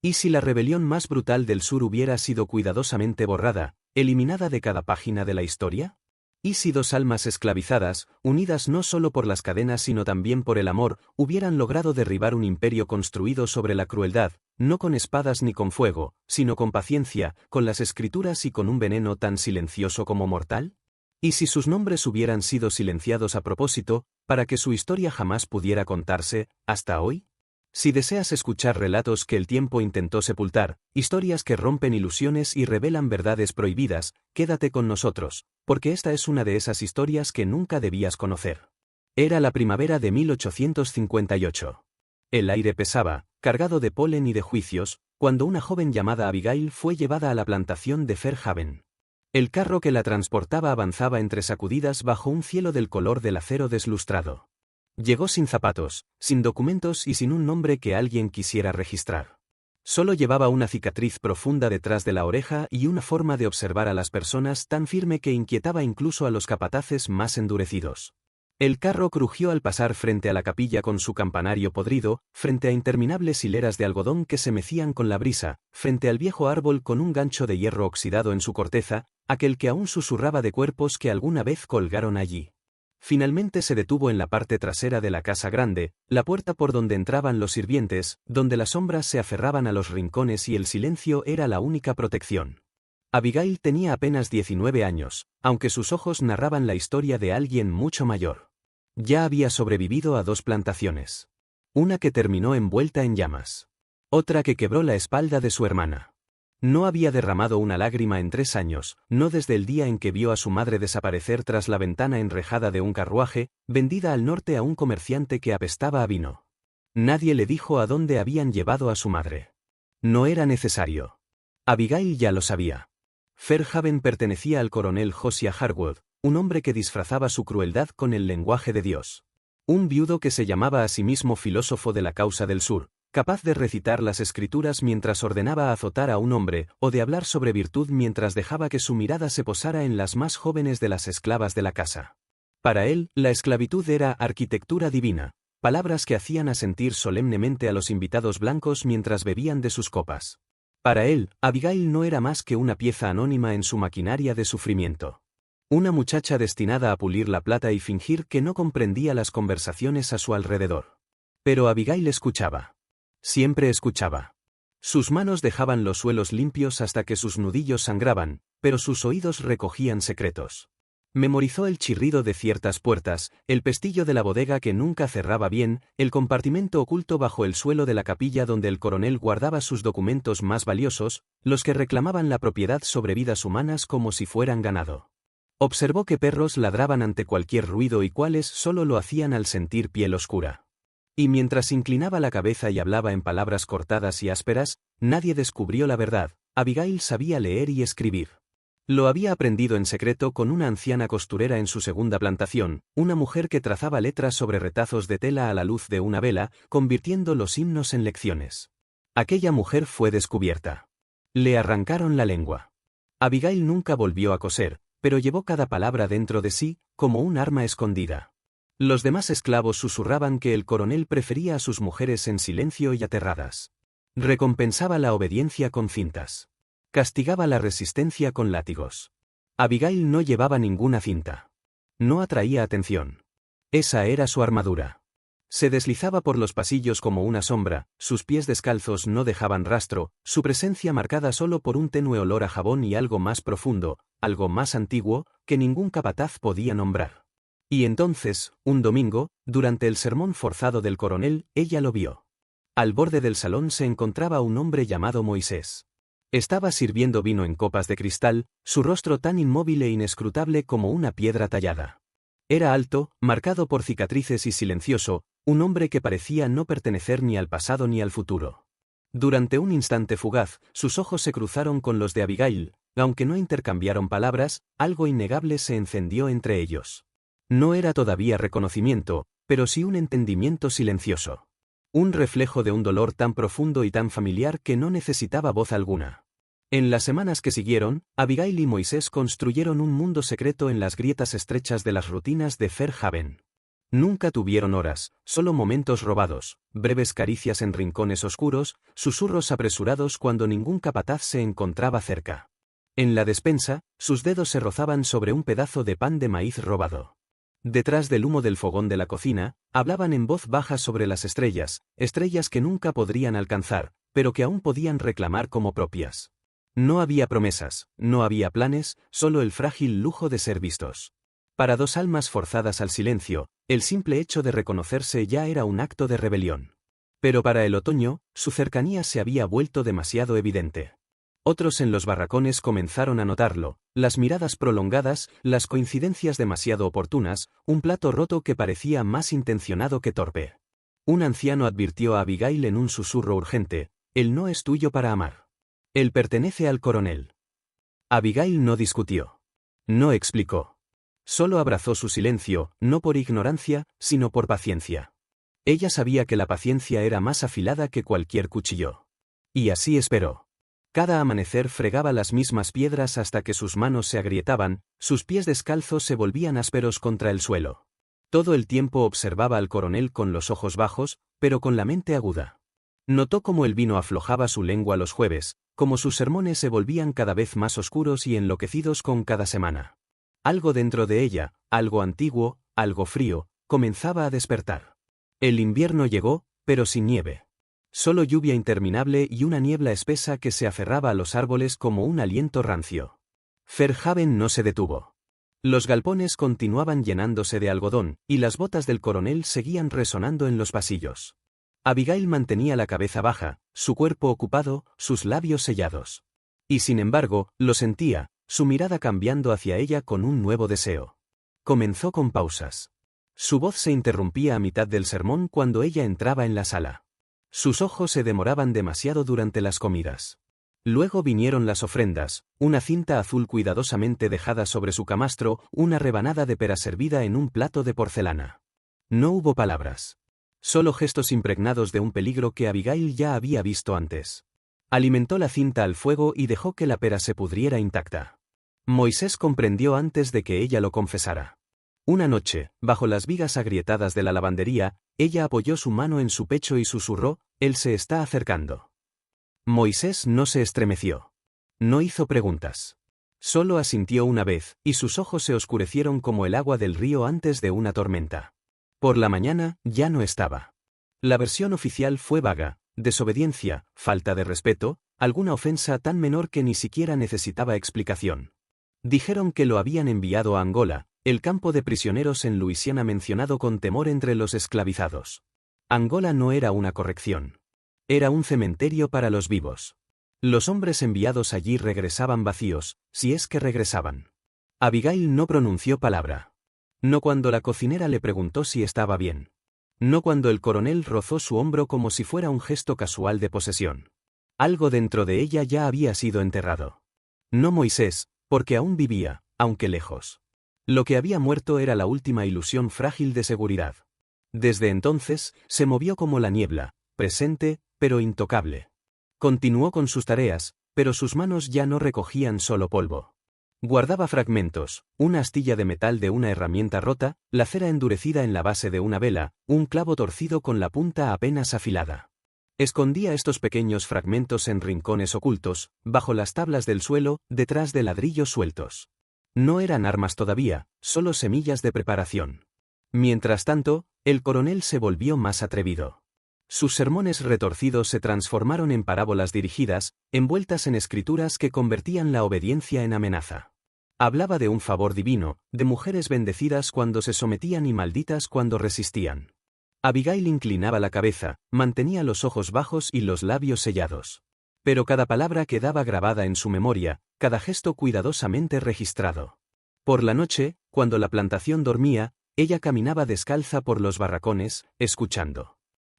¿Y si la rebelión más brutal del sur hubiera sido cuidadosamente borrada, eliminada de cada página de la historia? ¿Y si dos almas esclavizadas, unidas no solo por las cadenas sino también por el amor, hubieran logrado derribar un imperio construido sobre la crueldad, no con espadas ni con fuego, sino con paciencia, con las escrituras y con un veneno tan silencioso como mortal? ¿Y si sus nombres hubieran sido silenciados a propósito, para que su historia jamás pudiera contarse, hasta hoy? Si deseas escuchar relatos que el tiempo intentó sepultar, historias que rompen ilusiones y revelan verdades prohibidas, quédate con nosotros, porque esta es una de esas historias que nunca debías conocer. Era la primavera de 1858. El aire pesaba, cargado de polen y de juicios, cuando una joven llamada Abigail fue llevada a la plantación de Fairhaven. El carro que la transportaba avanzaba entre sacudidas bajo un cielo del color del acero deslustrado. Llegó sin zapatos, sin documentos y sin un nombre que alguien quisiera registrar. Solo llevaba una cicatriz profunda detrás de la oreja y una forma de observar a las personas tan firme que inquietaba incluso a los capataces más endurecidos. El carro crujió al pasar frente a la capilla con su campanario podrido, frente a interminables hileras de algodón que se mecían con la brisa, frente al viejo árbol con un gancho de hierro oxidado en su corteza, aquel que aún susurraba de cuerpos que alguna vez colgaron allí. Finalmente se detuvo en la parte trasera de la casa grande, la puerta por donde entraban los sirvientes, donde las sombras se aferraban a los rincones y el silencio era la única protección. Abigail tenía apenas 19 años, aunque sus ojos narraban la historia de alguien mucho mayor. Ya había sobrevivido a 2 plantaciones. Una que terminó envuelta en llamas. Otra que quebró la espalda de su hermana. No había derramado una lágrima en 3 años, no desde el día en que vio a su madre desaparecer tras la ventana enrejada de un carruaje, vendida al norte a un comerciante que apestaba a vino. Nadie le dijo a dónde habían llevado a su madre. No era necesario. Abigail ya lo sabía. Fairhaven pertenecía al coronel Josiah Harwood, un hombre que disfrazaba su crueldad con el lenguaje de Dios. Un viudo que se llamaba a sí mismo filósofo de la causa del sur, capaz de recitar las escrituras mientras ordenaba azotar a un hombre, o de hablar sobre virtud mientras dejaba que su mirada se posara en las más jóvenes de las esclavas de la casa. Para él, la esclavitud era arquitectura divina, palabras que hacían asentir solemnemente a los invitados blancos mientras bebían de sus copas. Para él, Abigail no era más que una pieza anónima en su maquinaria de sufrimiento. Una muchacha destinada a pulir la plata y fingir que no comprendía las conversaciones a su alrededor. Pero Abigail escuchaba. Siempre escuchaba. Sus manos dejaban los suelos limpios hasta que sus nudillos sangraban, pero sus oídos recogían secretos. Memorizó el chirrido de ciertas puertas, el pestillo de la bodega que nunca cerraba bien, el compartimento oculto bajo el suelo de la capilla donde el coronel guardaba sus documentos más valiosos, los que reclamaban la propiedad sobre vidas humanas como si fueran ganado. Observó que perros ladraban ante cualquier ruido y cuáles solo lo hacían al sentir piel oscura. Y mientras inclinaba la cabeza y hablaba en palabras cortadas y ásperas, nadie descubrió la verdad. Abigail sabía leer y escribir. Lo había aprendido en secreto con una anciana costurera en su segunda plantación, una mujer que trazaba letras sobre retazos de tela a la luz de una vela, convirtiendo los himnos en lecciones. Aquella mujer fue descubierta. Le arrancaron la lengua. Abigail nunca volvió a coser, pero llevó cada palabra dentro de sí, como un arma escondida. Los demás esclavos susurraban que el coronel prefería a sus mujeres en silencio y aterradas. Recompensaba la obediencia con cintas. Castigaba la resistencia con látigos. Abigail no llevaba ninguna cinta. No atraía atención. Esa era su armadura. Se deslizaba por los pasillos como una sombra, sus pies descalzos no dejaban rastro, su presencia marcada solo por un tenue olor a jabón y algo más profundo, algo más antiguo, que ningún capataz podía nombrar. Y entonces, un domingo, durante el sermón forzado del coronel, ella lo vio. Al borde del salón se encontraba un hombre llamado Moisés. Estaba sirviendo vino en copas de cristal, su rostro tan inmóvil e inescrutable como una piedra tallada. Era alto, marcado por cicatrices y silencioso, un hombre que parecía no pertenecer ni al pasado ni al futuro. Durante un instante fugaz, sus ojos se cruzaron con los de Abigail, aunque no intercambiaron palabras, algo innegable se encendió entre ellos. No era todavía reconocimiento, pero sí un entendimiento silencioso. Un reflejo de un dolor tan profundo y tan familiar que no necesitaba voz alguna. En las semanas que siguieron, Abigail y Moisés construyeron un mundo secreto en las grietas estrechas de las rutinas de Fairhaven. Nunca tuvieron horas, solo momentos robados, breves caricias en rincones oscuros, susurros apresurados cuando ningún capataz se encontraba cerca. En la despensa, sus dedos se rozaban sobre un pedazo de pan de maíz robado. Detrás del humo del fogón de la cocina, hablaban en voz baja sobre las estrellas, estrellas que nunca podrían alcanzar, pero que aún podían reclamar como propias. No había promesas, no había planes, solo el frágil lujo de ser vistos. Para dos almas forzadas al silencio, el simple hecho de reconocerse ya era un acto de rebelión. Pero para el otoño, su cercanía se había vuelto demasiado evidente. Otros en los barracones comenzaron a notarlo, las miradas prolongadas, las coincidencias demasiado oportunas, un plato roto que parecía más intencionado que torpe. Un anciano advirtió a Abigail en un susurro urgente: «Él no es tuyo para amar. Él pertenece al coronel». Abigail no discutió. No explicó. Solo abrazó su silencio, no por ignorancia, sino por paciencia. Ella sabía que la paciencia era más afilada que cualquier cuchillo. Y así esperó. Cada amanecer fregaba las mismas piedras hasta que sus manos se agrietaban, sus pies descalzos se volvían ásperos contra el suelo. Todo el tiempo observaba al coronel con los ojos bajos, pero con la mente aguda. Notó cómo el vino aflojaba su lengua los jueves, cómo sus sermones se volvían cada vez más oscuros y enloquecidos con cada semana. Algo dentro de ella, algo antiguo, algo frío, comenzaba a despertar. El invierno llegó, pero sin nieve. Solo lluvia interminable y una niebla espesa que se aferraba a los árboles como un aliento rancio. Fairhaven no se detuvo. Los galpones continuaban llenándose de algodón, y las botas del coronel seguían resonando en los pasillos. Abigail mantenía la cabeza baja, su cuerpo ocupado, sus labios sellados. Y sin embargo, lo sentía, su mirada cambiando hacia ella con un nuevo deseo. Comenzó con pausas. Su voz se interrumpía a mitad del sermón cuando ella entraba en la sala. Sus ojos se demoraban demasiado durante las comidas. Luego vinieron las ofrendas, una cinta azul cuidadosamente dejada sobre su camastro, una rebanada de pera servida en un plato de porcelana. No hubo palabras. Solo gestos impregnados de un peligro que Abigail ya había visto antes. Alimentó la cinta al fuego y dejó que la pera se pudriera intacta. Moisés comprendió antes de que ella lo confesara. Una noche, bajo las vigas agrietadas de la lavandería, ella apoyó su mano en su pecho y susurró: «Él se está acercando». Moisés no se estremeció. No hizo preguntas. Solo asintió una vez, y sus ojos se oscurecieron como el agua del río antes de una tormenta. Por la mañana, ya no estaba. La versión oficial fue vaga: desobediencia, falta de respeto, alguna ofensa tan menor que ni siquiera necesitaba explicación. Dijeron que lo habían enviado a Angola, el campo de prisioneros en Luisiana mencionado con temor entre los esclavizados. Angola no era una corrección. Era un cementerio para los vivos. Los hombres enviados allí regresaban vacíos, si es que regresaban. Abigail no pronunció palabra. No cuando la cocinera le preguntó si estaba bien. No cuando el coronel rozó su hombro como si fuera un gesto casual de posesión. Algo dentro de ella ya había sido enterrado. No Moisés, porque aún vivía, aunque lejos. Lo que había muerto era la última ilusión frágil de seguridad. Desde entonces, se movió como la niebla, presente, pero intocable. Continuó con sus tareas, pero sus manos ya no recogían solo polvo. Guardaba fragmentos, una astilla de metal de una herramienta rota, la cera endurecida en la base de una vela, un clavo torcido con la punta apenas afilada. Escondía estos pequeños fragmentos en rincones ocultos, bajo las tablas del suelo, detrás de ladrillos sueltos. No eran armas todavía, solo semillas de preparación. Mientras tanto, el coronel se volvió más atrevido. Sus sermones retorcidos se transformaron en parábolas dirigidas, envueltas en escrituras que convertían la obediencia en amenaza. Hablaba de un favor divino, de mujeres bendecidas cuando se sometían y malditas cuando resistían. Abigail inclinaba la cabeza, mantenía los ojos bajos y los labios sellados. Pero cada palabra quedaba grabada en su memoria, cada gesto cuidadosamente registrado. Por la noche, cuando la plantación dormía, ella caminaba descalza por los barracones, escuchando.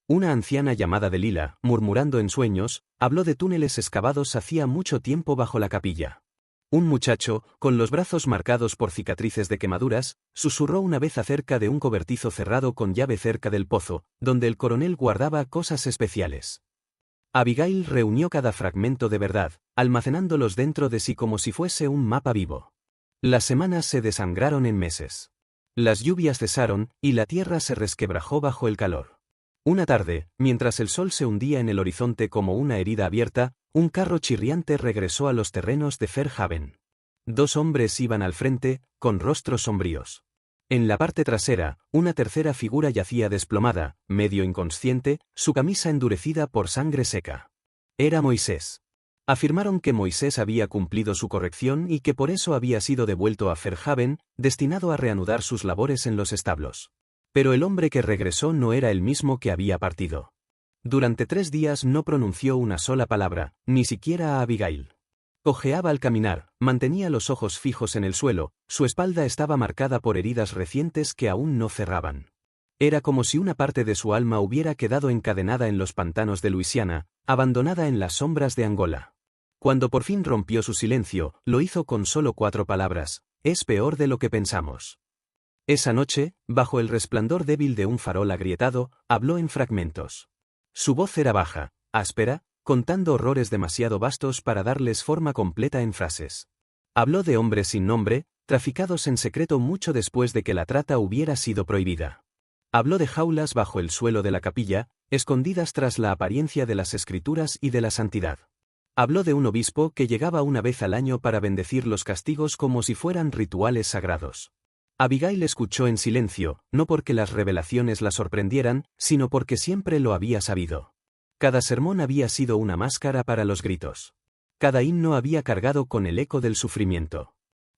Una anciana llamada Delila, murmurando en sueños, habló de túneles excavados hacía mucho tiempo bajo la capilla. Un muchacho, con los brazos marcados por cicatrices de quemaduras, susurró una vez acerca de un cobertizo cerrado con llave cerca del pozo, donde el coronel guardaba cosas especiales. Abigail reunió cada fragmento de verdad, almacenándolos dentro de sí como si fuese un mapa vivo. Las semanas se desangraron en meses. Las lluvias cesaron, y la tierra se resquebrajó bajo el calor. Una tarde, mientras el sol se hundía en el horizonte como una herida abierta, un carro chirriante regresó a los terrenos de Fairhaven. 2 hombres iban al frente, con rostros sombríos. En la parte trasera, una tercera figura yacía desplomada, medio inconsciente, su camisa endurecida por sangre seca. Era Moisés. Afirmaron que Moisés había cumplido su corrección y que por eso había sido devuelto a Fairhaven, destinado a reanudar sus labores en los establos. Pero el hombre que regresó no era el mismo que había partido. Durante 3 días no pronunció una sola palabra, ni siquiera a Abigail. Cojeaba al caminar, mantenía los ojos fijos en el suelo, su espalda estaba marcada por heridas recientes que aún no cerraban. Era como si una parte de su alma hubiera quedado encadenada en los pantanos de Luisiana, abandonada en las sombras de Angola. Cuando por fin rompió su silencio, lo hizo con solo 4 palabras: «Es peor de lo que pensamos». Esa noche, bajo el resplandor débil de un farol agrietado, habló en fragmentos. Su voz era baja, áspera, contando horrores demasiado vastos para darles forma completa en frases. Habló de hombres sin nombre, traficados en secreto mucho después de que la trata hubiera sido prohibida. Habló de jaulas bajo el suelo de la capilla, escondidas tras la apariencia de las escrituras y de la santidad. Habló de un obispo que llegaba una vez al año para bendecir los castigos como si fueran rituales sagrados. Abigail escuchó en silencio, no porque las revelaciones la sorprendieran, sino porque siempre lo había sabido. Cada sermón había sido una máscara para los gritos. Cada himno había cargado con el eco del sufrimiento.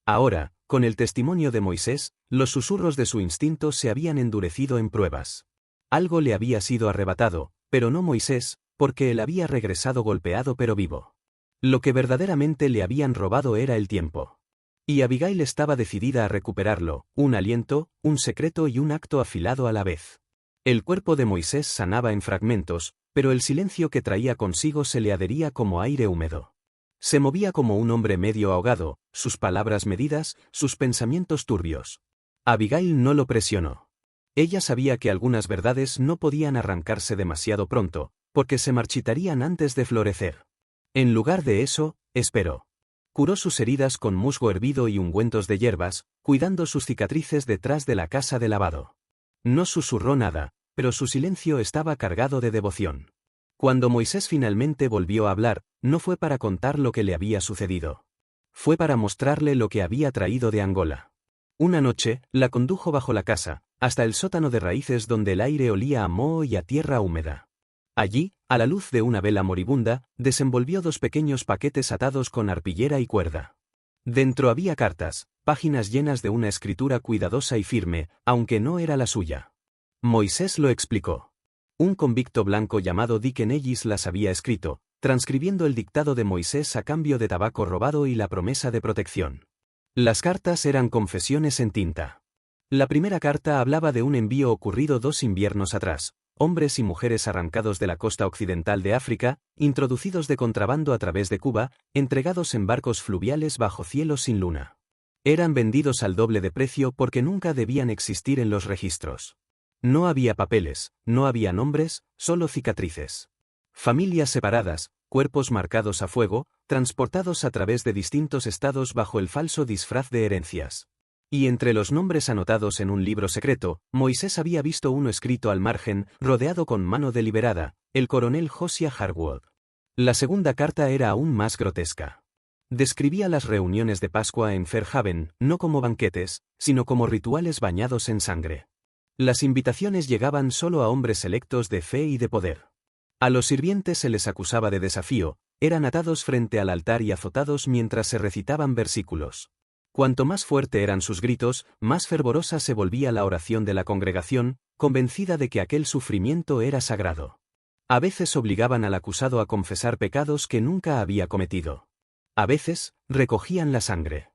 Ahora, con el testimonio de Moisés, los susurros de su instinto se habían endurecido en pruebas. Algo le había sido arrebatado, pero no Moisés, porque él había regresado golpeado pero vivo. Lo que verdaderamente le habían robado era el tiempo. Y Abigail estaba decidida a recuperarlo, un aliento, un secreto y un acto afilado a la vez. El cuerpo de Moisés sanaba en fragmentos, pero el silencio que traía consigo se le adhería como aire húmedo. Se movía como un hombre medio ahogado, sus palabras medidas, sus pensamientos turbios. Abigail no lo presionó. Ella sabía que algunas verdades no podían arrancarse demasiado pronto, porque se marchitarían antes de florecer. En lugar de eso, esperó. Curó sus heridas con musgo hervido y ungüentos de hierbas, cuidando sus cicatrices detrás de la casa de lavado. No susurró nada, pero su silencio estaba cargado de devoción. Cuando Moisés finalmente volvió a hablar, no fue para contar lo que le había sucedido. Fue para mostrarle lo que había traído de Angola. Una noche, la condujo bajo la casa, hasta el sótano de raíces donde el aire olía a moho y a tierra húmeda. Allí, a la luz de una vela moribunda, desenvolvió 2 pequeños paquetes atados con arpillera y cuerda. Dentro había cartas, páginas llenas de una escritura cuidadosa y firme, aunque no era la suya. Moisés lo explicó. Un convicto blanco llamado Dicken Ellis las había escrito, transcribiendo el dictado de Moisés a cambio de tabaco robado y la promesa de protección. Las cartas eran confesiones en tinta. La primera carta hablaba de un envío ocurrido 2 inviernos atrás, hombres y mujeres arrancados de la costa occidental de África, introducidos de contrabando a través de Cuba, entregados en barcos fluviales bajo cielos sin luna. Eran vendidos al doble de precio porque nunca debían existir en los registros. No había papeles, no había nombres, solo cicatrices. Familias separadas, cuerpos marcados a fuego, transportados a través de distintos estados bajo el falso disfraz de herencias. Y entre los nombres anotados en un libro secreto, Moisés había visto uno escrito al margen, rodeado con mano deliberada, el coronel Josiah Harwood. La segunda carta era aún más grotesca. Describía las reuniones de Pascua en Fairhaven, no como banquetes, sino como rituales bañados en sangre. Las invitaciones llegaban solo a hombres selectos de fe y de poder. A los sirvientes se les acusaba de desafío, eran atados frente al altar y azotados mientras se recitaban versículos. Cuanto más fuerte eran sus gritos, más fervorosa se volvía la oración de la congregación, convencida de que aquel sufrimiento era sagrado. A veces obligaban al acusado a confesar pecados que nunca había cometido. A veces, recogían la sangre.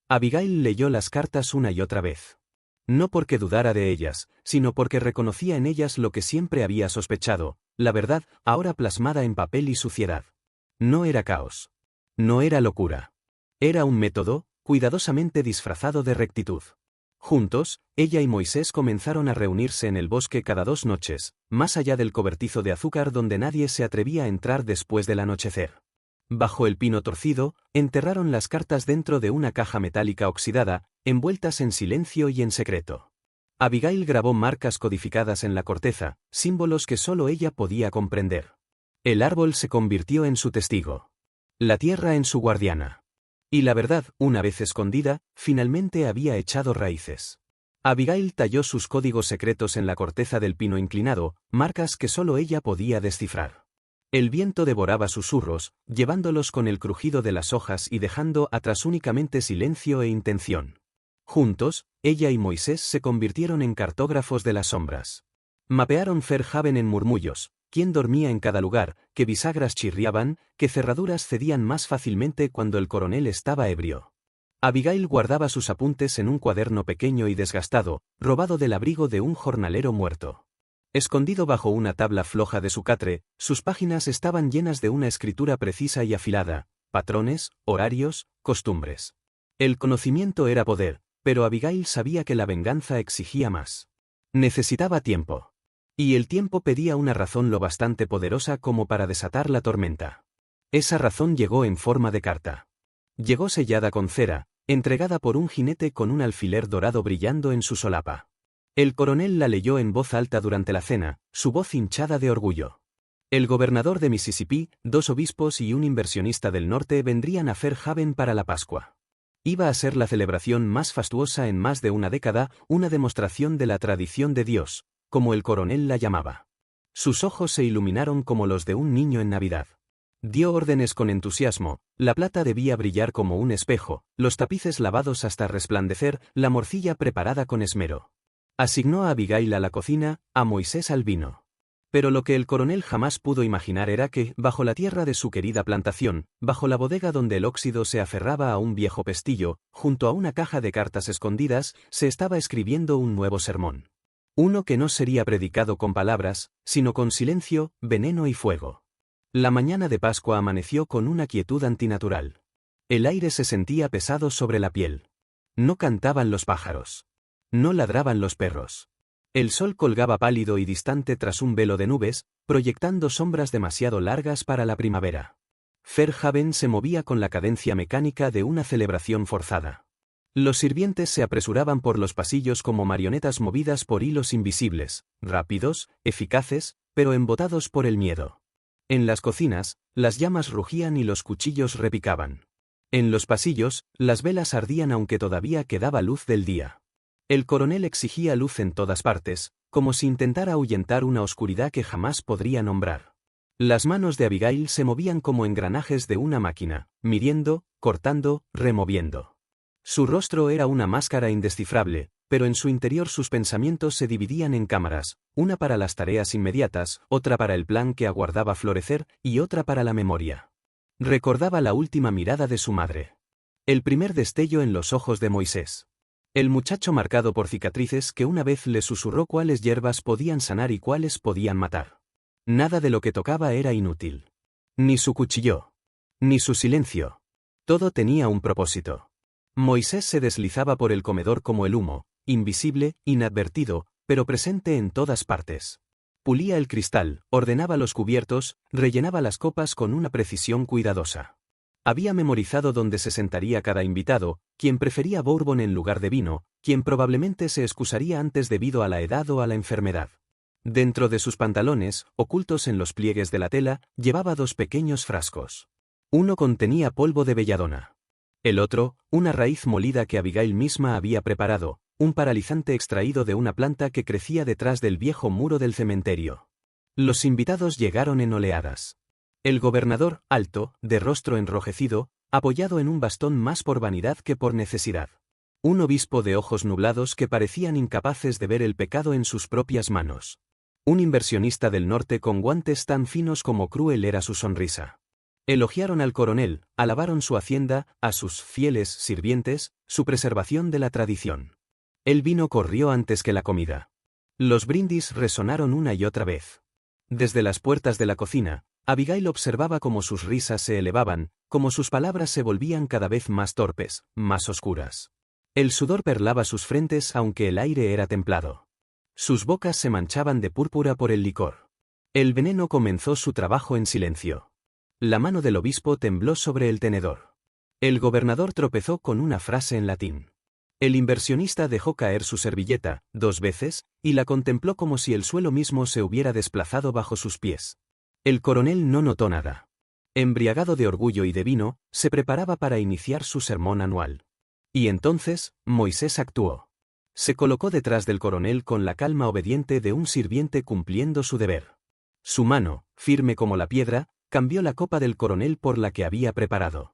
Abigail leyó las cartas una y otra vez. No porque dudara de ellas, sino porque reconocía en ellas lo que siempre había sospechado, la verdad, ahora plasmada en papel y suciedad. No era caos. No era locura. Era un método, cuidadosamente disfrazado de rectitud. Juntos, ella y Moisés comenzaron a reunirse en el bosque cada 2 noches, más allá del cobertizo de azúcar donde nadie se atrevía a entrar después del anochecer. Bajo el pino torcido, enterraron las cartas dentro de una caja metálica oxidada, envueltas en silencio y en secreto. Abigail grabó marcas codificadas en la corteza, símbolos que solo ella podía comprender. El árbol se convirtió en su testigo. La tierra en su guardiana. Y la verdad, una vez escondida, finalmente había echado raíces. Abigail talló sus códigos secretos en la corteza del pino inclinado, marcas que solo ella podía descifrar. El viento devoraba susurros, llevándolos con el crujido de las hojas y dejando atrás únicamente silencio e intención. Juntos, ella y Moisés se convirtieron en cartógrafos de las sombras. Mapearon Fairhaven en murmullos, quién dormía en cada lugar, qué bisagras chirriaban, qué cerraduras cedían más fácilmente cuando el coronel estaba ebrio. Abigail guardaba sus apuntes en un cuaderno pequeño y desgastado, robado del abrigo de un jornalero muerto. Escondido bajo una tabla floja de su catre, sus páginas estaban llenas de una escritura precisa y afilada, patrones, horarios, costumbres. El conocimiento era poder, pero Abigail sabía que la venganza exigía más. Necesitaba tiempo. Y el tiempo pedía una razón lo bastante poderosa como para desatar la tormenta. Esa razón llegó en forma de carta. Llegó sellada con cera, entregada por un jinete con un alfiler dorado brillando en su solapa. El coronel la leyó en voz alta durante la cena, su voz hinchada de orgullo. El gobernador de Mississippi, 2 obispos y un inversionista del norte vendrían a Fairhaven para la Pascua. Iba a ser la celebración más fastuosa en más de una década, una demostración de la tradición de Dios, como el coronel la llamaba. Sus ojos se iluminaron como los de un niño en Navidad. Dio órdenes con entusiasmo, la plata debía brillar como un espejo, los tapices lavados hasta resplandecer, la morcilla preparada con esmero. Asignó a Abigail a la cocina, a Moisés al vino. Pero lo que el coronel jamás pudo imaginar era que, bajo la tierra de su querida plantación, bajo la bodega donde el óxido se aferraba a un viejo pestillo, junto a una caja de cartas escondidas, se estaba escribiendo un nuevo sermón. Uno que no sería predicado con palabras, sino con silencio, veneno y fuego. La mañana de Pascua amaneció con una quietud antinatural. El aire se sentía pesado sobre la piel. No cantaban los pájaros. No ladraban los perros. El sol colgaba pálido y distante tras un velo de nubes, proyectando sombras demasiado largas para la primavera. Fairhaven se movía con la cadencia mecánica de una celebración forzada. Los sirvientes se apresuraban por los pasillos como marionetas movidas por hilos invisibles, rápidos, eficaces, pero embotados por el miedo. En las cocinas, las llamas rugían y los cuchillos repicaban. En los pasillos, las velas ardían aunque todavía quedaba luz del día. El coronel exigía luz en todas partes, como si intentara ahuyentar una oscuridad que jamás podría nombrar. Las manos de Abigail se movían como engranajes de una máquina, midiendo, cortando, removiendo. Su rostro era una máscara indescifrable, pero en su interior sus pensamientos se dividían en cámaras, una para las tareas inmediatas, otra para el plan que aguardaba florecer y otra para la memoria. Recordaba la última mirada de su madre. El primer destello en los ojos de Moisés. El muchacho marcado por cicatrices que una vez le susurró cuáles hierbas podían sanar y cuáles podían matar. Nada de lo que tocaba era inútil. Ni su cuchillo. Ni su silencio. Todo tenía un propósito. Moisés se deslizaba por el comedor como el humo, invisible, inadvertido, pero presente en todas partes. Pulía el cristal, ordenaba los cubiertos, rellenaba las copas con una precisión cuidadosa. Había memorizado dónde se sentaría cada invitado, quien prefería bourbon en lugar de vino, quien probablemente se excusaría antes debido a la edad o a la enfermedad. Dentro de sus pantalones, ocultos en los pliegues de la tela, llevaba 2 pequeños frascos. Uno contenía polvo de belladona. El otro, una raíz molida que Abigail misma había preparado, un paralizante extraído de una planta que crecía detrás del viejo muro del cementerio. Los invitados llegaron en oleadas. El gobernador, alto, de rostro enrojecido, apoyado en un bastón más por vanidad que por necesidad. Un obispo de ojos nublados que parecían incapaces de ver el pecado en sus propias manos. Un inversionista del norte con guantes tan finos como cruel era su sonrisa. Elogiaron al coronel, alabaron su hacienda, a sus fieles sirvientes, su preservación de la tradición. El vino corrió antes que la comida. Los brindis resonaron una y otra vez. Desde las puertas de la cocina, Abigail observaba cómo sus risas se elevaban, cómo sus palabras se volvían cada vez más torpes, más oscuras. El sudor perlaba sus frentes aunque el aire era templado. Sus bocas se manchaban de púrpura por el licor. El veneno comenzó su trabajo en silencio. La mano del obispo tembló sobre el tenedor. El gobernador tropezó con una frase en latín. El inversionista dejó caer su servilleta, 2 veces, y la contempló como si el suelo mismo se hubiera desplazado bajo sus pies. El coronel no notó nada. Embriagado de orgullo y de vino, se preparaba para iniciar su sermón anual. Y entonces, Moisés actuó. Se colocó detrás del coronel con la calma obediente de un sirviente cumpliendo su deber. Su mano, firme como la piedra, cambió la copa del coronel por la que había preparado.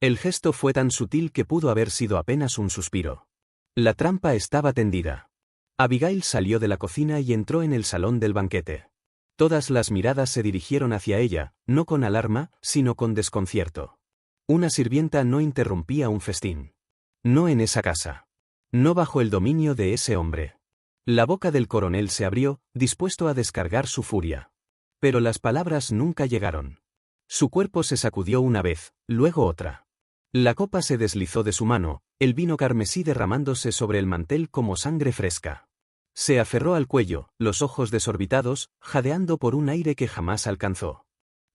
El gesto fue tan sutil que pudo haber sido apenas un suspiro. La trampa estaba tendida. Abigail salió de la cocina y entró en el salón del banquete. Todas las miradas se dirigieron hacia ella, no con alarma, sino con desconcierto. Una sirvienta no interrumpía un festín. No en esa casa. No bajo el dominio de ese hombre. La boca del coronel se abrió, dispuesto a descargar su furia. Pero las palabras nunca llegaron. Su cuerpo se sacudió una vez, luego otra. La copa se deslizó de su mano, el vino carmesí derramándose sobre el mantel como sangre fresca. Se aferró al cuello, los ojos desorbitados, jadeando por un aire que jamás alcanzó.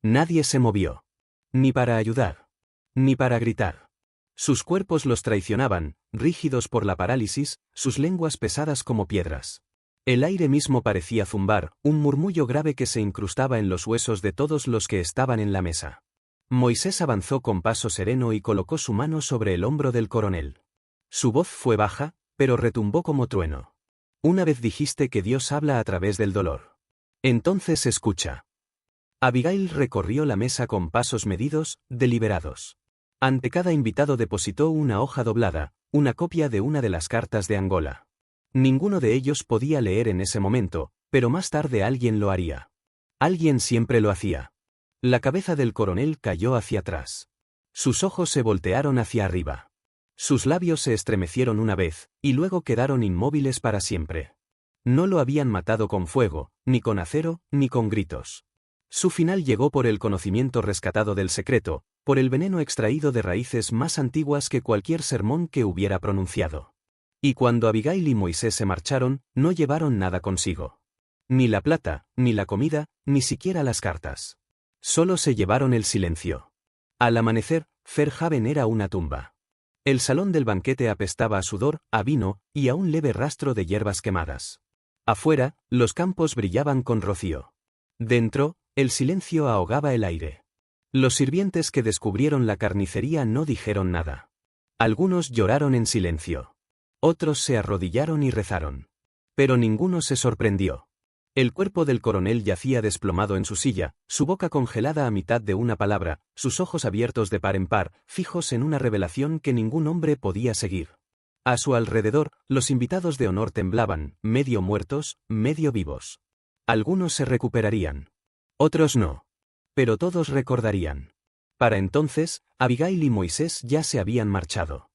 Nadie se movió. Ni para ayudar. Ni para gritar. Sus cuerpos los traicionaban, rígidos por la parálisis, sus lenguas pesadas como piedras. El aire mismo parecía zumbar, un murmullo grave que se incrustaba en los huesos de todos los que estaban en la mesa. Moisés avanzó con paso sereno y colocó su mano sobre el hombro del coronel. Su voz fue baja, pero retumbó como trueno. Una vez dijiste que Dios habla a través del dolor. Entonces escucha. Abigail recorrió la mesa con pasos medidos, deliberados. Ante cada invitado depositó una hoja doblada, una copia de una de las cartas de Angola. Ninguno de ellos podía leer en ese momento, pero más tarde alguien lo haría. Alguien siempre lo hacía. La cabeza del coronel cayó hacia atrás. Sus ojos se voltearon hacia arriba. Sus labios se estremecieron una vez, y luego quedaron inmóviles para siempre. No lo habían matado con fuego, ni con acero, ni con gritos. Su final llegó por el conocimiento rescatado del secreto, por el veneno extraído de raíces más antiguas que cualquier sermón que hubiera pronunciado. Y cuando Abigail y Moisés se marcharon, no llevaron nada consigo. Ni la plata, ni la comida, ni siquiera las cartas. Solo se llevaron el silencio. Al amanecer, Fairhaven era una tumba. El salón del banquete apestaba a sudor, a vino, y a un leve rastro de hierbas quemadas. Afuera, los campos brillaban con rocío. Dentro, el silencio ahogaba el aire. Los sirvientes que descubrieron la carnicería no dijeron nada. Algunos lloraron en silencio. Otros se arrodillaron y rezaron. Pero ninguno se sorprendió. El cuerpo del coronel yacía desplomado en su silla, su boca congelada a mitad de una palabra, sus ojos abiertos de par en par, fijos en una revelación que ningún hombre podía seguir. A su alrededor, los invitados de honor temblaban, medio muertos, medio vivos. Algunos se recuperarían. Otros no. Pero todos recordarían. Para entonces, Abigail y Moisés ya se habían marchado.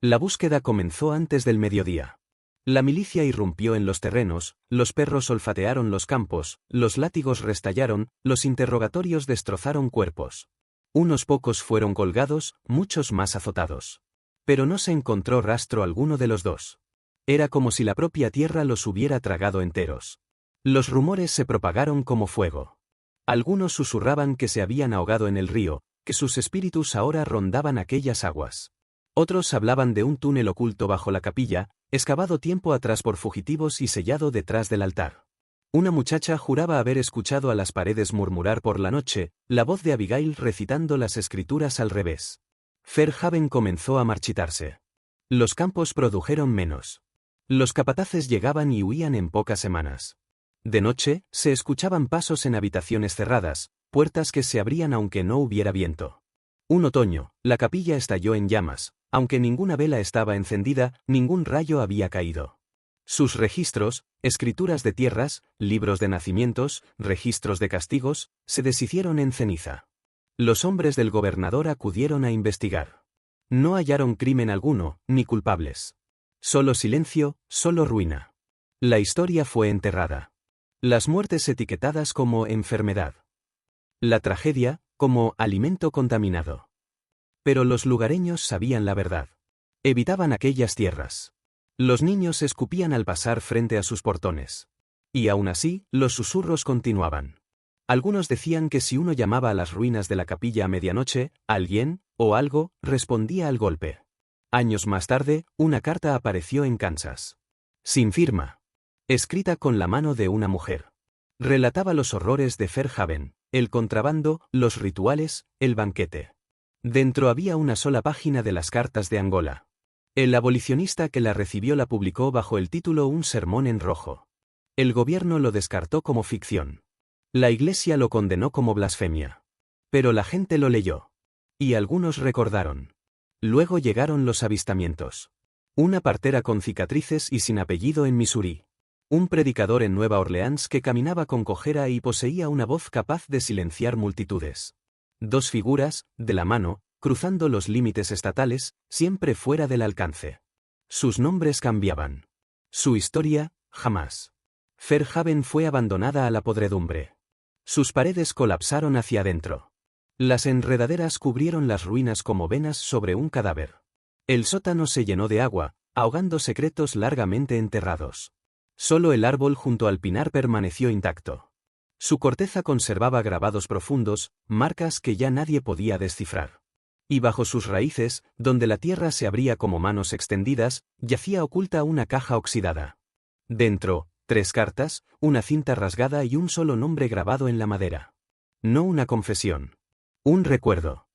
La búsqueda comenzó antes del mediodía. La milicia irrumpió en los terrenos, los perros olfatearon los campos, los látigos restallaron, los interrogatorios destrozaron cuerpos. Unos pocos fueron colgados, muchos más azotados. Pero no se encontró rastro alguno de los dos. Era como si la propia tierra los hubiera tragado enteros. Los rumores se propagaron como fuego. Algunos susurraban que se habían ahogado en el río, que sus espíritus ahora rondaban aquellas aguas. Otros hablaban de un túnel oculto bajo la capilla, excavado tiempo atrás por fugitivos y sellado detrás del altar. Una muchacha juraba haber escuchado a las paredes murmurar por la noche, la voz de Abigail recitando las escrituras al revés. Fairhaven comenzó a marchitarse. Los campos produjeron menos. Los capataces llegaban y huían en pocas semanas. De noche, se escuchaban pasos en habitaciones cerradas, puertas que se abrían aunque no hubiera viento. Un otoño, la capilla estalló en llamas. Aunque ninguna vela estaba encendida, ningún rayo había caído. Sus registros, escrituras de tierras, libros de nacimientos, registros de castigos, se deshicieron en ceniza. Los hombres del gobernador acudieron a investigar. No hallaron crimen alguno, ni culpables. Solo silencio, solo ruina. La historia fue enterrada. Las muertes etiquetadas como enfermedad. La tragedia, como alimento contaminado. Pero los lugareños sabían la verdad. Evitaban aquellas tierras. Los niños escupían al pasar frente a sus portones. Y aún así, los susurros continuaban. Algunos decían que si uno llamaba a las ruinas de la capilla a medianoche, alguien, o algo, respondía al golpe. Años más tarde, una carta apareció en Kansas. Sin firma. Escrita con la mano de una mujer. Relataba los horrores de Fairhaven, el contrabando, los rituales, el banquete. Dentro había una sola página de las cartas de Angola. El abolicionista que la recibió la publicó bajo el título Un sermón en rojo. El gobierno lo descartó como ficción. La Iglesia lo condenó como blasfemia. Pero la gente lo leyó. Y algunos recordaron. Luego llegaron los avistamientos. Una partera con cicatrices y sin apellido en Missouri. Un predicador en Nueva Orleans que caminaba con cojera y poseía una voz capaz de silenciar multitudes. Dos figuras, de la mano, cruzando los límites estatales, siempre fuera del alcance. Sus nombres cambiaban. Su historia, jamás. Fairhaven fue abandonada a la podredumbre. Sus paredes colapsaron hacia adentro. Las enredaderas cubrieron las ruinas como venas sobre un cadáver. El sótano se llenó de agua, ahogando secretos largamente enterrados. Solo el árbol junto al pinar permaneció intacto. Su corteza conservaba grabados profundos, marcas que ya nadie podía descifrar. Y bajo sus raíces, donde la tierra se abría como manos extendidas, yacía oculta una caja oxidada. Dentro, 3 cartas, una cinta rasgada y un solo nombre grabado en la madera. No una confesión. Un recuerdo.